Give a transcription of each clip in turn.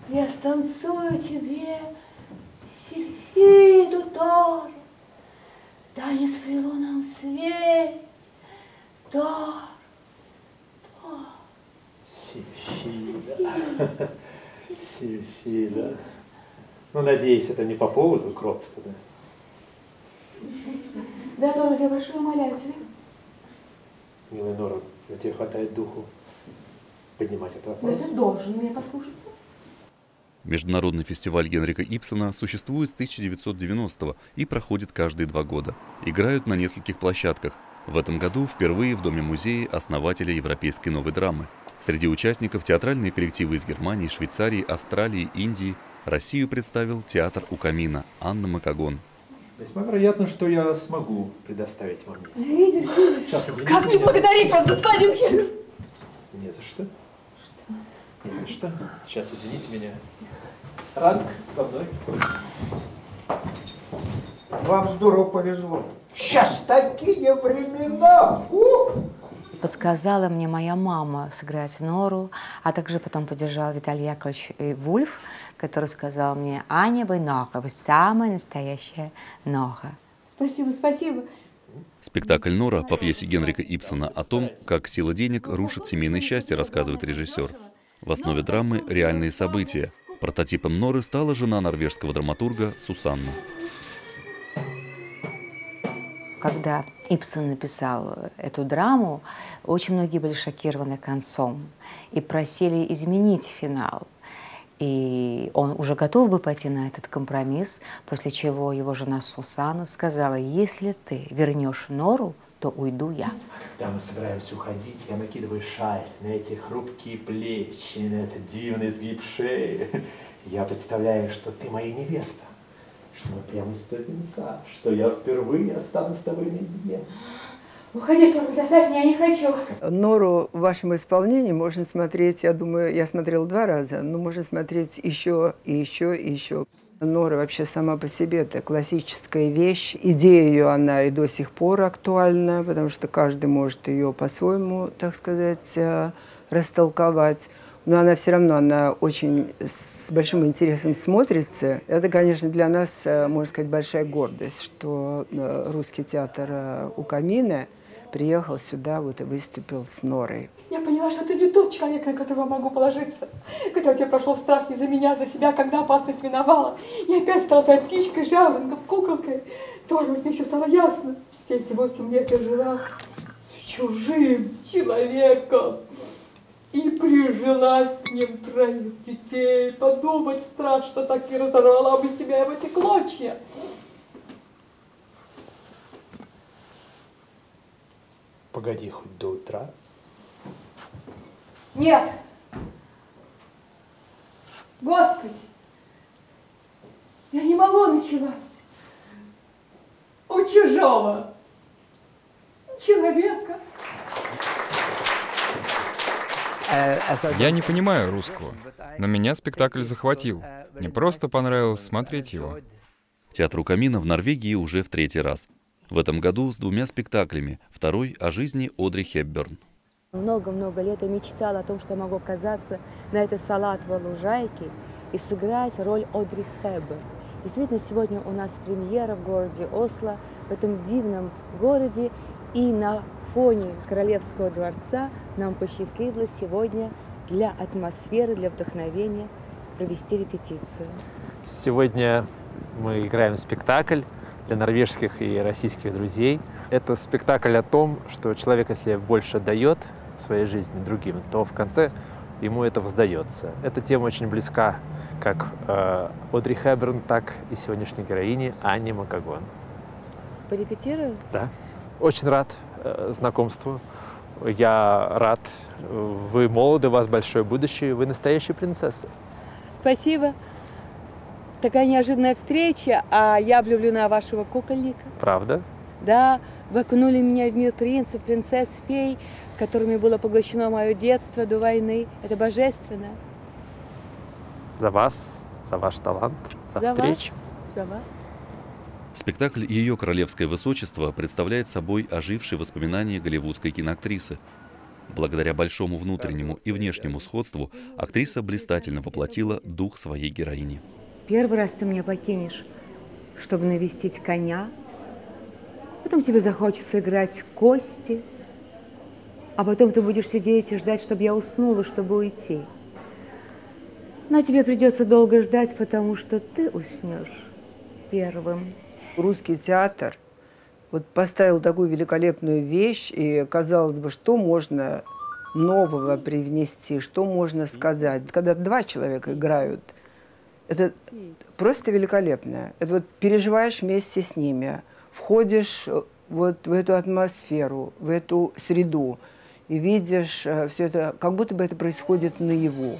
Я станцую тебе сильфиду Тор, танец при лунном свете, Тор, Тор. Сильфида. Сильфида. Ну, надеюсь, это не по поводу Кропстеда. Да, Тор, я прошу, умоляю тебя. Милая Нора, но тебе хватает духу поднимать этот вопрос? Да ты должен меня послушаться. Международный фестиваль Генрика Ибсена существует с 1990-го и проходит каждые 2 года. Играют на нескольких площадках. В этом году впервые в Доме-музее основателя европейской новой драмы. Среди участников театральные коллективы из Германии, Швейцарии, Австралии, Индии. Россию представил театр «У камина» Анна Макагон. Весьма вероятно, что я смогу предоставить вам место. Видишь, видишь? Сейчас, Как не благодарить вас, господин Генрих? Не за что. Не за что. Сейчас, извините меня. Ранг, за мной. Вам здорово повезло. Сейчас такие времена! Подсказала мне моя мама сыграть Нору, а также потом поддержал Виталий Яковлевич Вульф, который сказал мне: Аня, вы Нора, вы самая настоящая Нора. Спасибо, спасибо. Спектакль «Нора» по пьесе Генрика Ибсена о том, как сила денег рушит семейное счастье, рассказывает режиссер. В основе драмы реальные события. Прототипом Норы стала жена норвежского драматурга Сусанна. Когда Ибсен написал эту драму, очень многие были шокированы концом и просили изменить финал. И он уже готов был пойти на этот компромисс, после чего его жена Сусанна сказала: если ты вернешь Нору, то уйду я. Когда мы собираемся уходить, я накидываю шаль на эти хрупкие плечи, на этот дивный изгиб шеи. Я представляю, что ты моя невеста, что мы прямо из-под венца, что я впервые останусь с тобой наедине. Уходи, Тор, оставь меня, я не хочу. Нору в вашем исполнении можно смотреть, я думаю, я смотрела 2 раза, но можно смотреть еще и еще и еще. Нора вообще сама по себе это классическая вещь. Идея ее, она и до сих пор актуальна, потому что каждый может ее по-своему, так сказать, растолковать. Но она все равно, она очень с большим интересом смотрится. Это, конечно, для нас, можно сказать, большая гордость, что русский театр «У камина» приехал сюда вот и выступил с Норой. Я поняла, что ты не тот человек, на которого могу положиться. Когда у тебя прошел страх из-за меня, за себя, когда опасность миновала. Я опять стала той птичкой, жаворонком, куколкой. Тоже мне еще стало ясно. Все эти 8 лет я жила с чужим человеком. И прижила с ним 3 детей. Подумать страшно, так и разорвала бы себя в эти клочья. Погоди хоть до утра. Нет! Господи! Я не могу ночевать у чужого человека. Я не понимаю русского, но меня спектакль захватил. Мне просто понравилось смотреть его. Театр «У камина» в Норвегии уже в 3-й раз. В этом году с 2 спектаклями. Второй о жизни Одри Хепберн. Много-много лет я мечтала о том, что я могу оказаться на этой салатовой лужайке и сыграть роль Одри Хепберн. Действительно, сегодня у нас премьера в городе Осло, в этом дивном городе, и на фоне Королевского дворца нам посчастливилось сегодня для атмосферы, для вдохновения провести репетицию. Сегодня мы играем спектакль для норвежских и российских друзей. Это спектакль о том, что человек, если больше дает в своей жизни другим, то в конце ему это воздается. Эта тема очень близка как Одри Хепберн, так и сегодняшней героине Анне Макагон. Порепетируем? Да. Очень рад знакомству. Я рад. Вы молоды, у вас большое будущее. Вы настоящая принцесса. Спасибо. Такая неожиданная встреча, а я влюблена в вашего кукольника. Правда? Да, вы окунули меня в мир принцев, принцесс, фей, которыми было поглощено мое детство до войны. Это божественно. За вас, за ваш талант, за встречу. За вас. Спектакль «Ее королевское высочество» представляет собой ожившие воспоминания голливудской киноактрисы. Благодаря большому внутреннему и внешнему сходству актриса блистательно воплотила дух своей героини. Первый раз ты меня покинешь, чтобы навестить коня. Потом тебе захочется играть в кости. А потом ты будешь сидеть и ждать, чтобы я уснула, чтобы уйти. Но тебе придется долго ждать, потому что ты уснешь первым. Русский театр вот поставил такую великолепную вещь, и казалось бы, что можно нового привнести, что можно сказать. Когда два человека играют, это просто великолепно. Это вот переживаешь вместе с ними, входишь вот в эту атмосферу, в эту среду, и видишь все это, как будто бы это происходит наяву.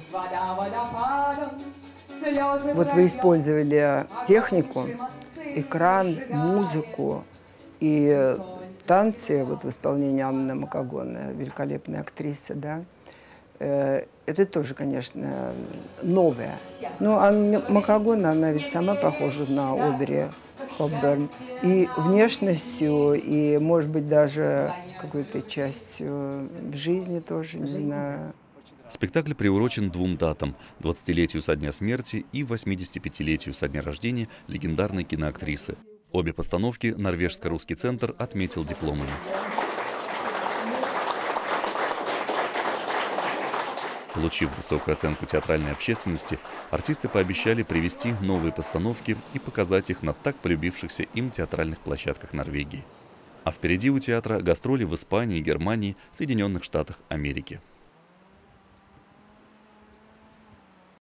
Вот вы использовали технику, экран, музыку и танцы вот в исполнении Анны Макогоны, великолепной актрисы, да. Это тоже, конечно, новое. Но Анна Макогона, она ведь сама похожа на Одри Хепберн. И внешностью, и, может быть, даже какой-то частью в жизни тоже, не знаю. Спектакль приурочен двум датам – 20-летию со дня смерти и 85-летию со дня рождения легендарной киноактрисы. Обе постановки Норвежско-русский центр отметил дипломами. Получив высокую оценку театральной общественности, артисты пообещали привести новые постановки и показать их на так полюбившихся им театральных площадках Норвегии. А впереди у театра гастроли в Испании, Германии, Соединенных Штатах Америки.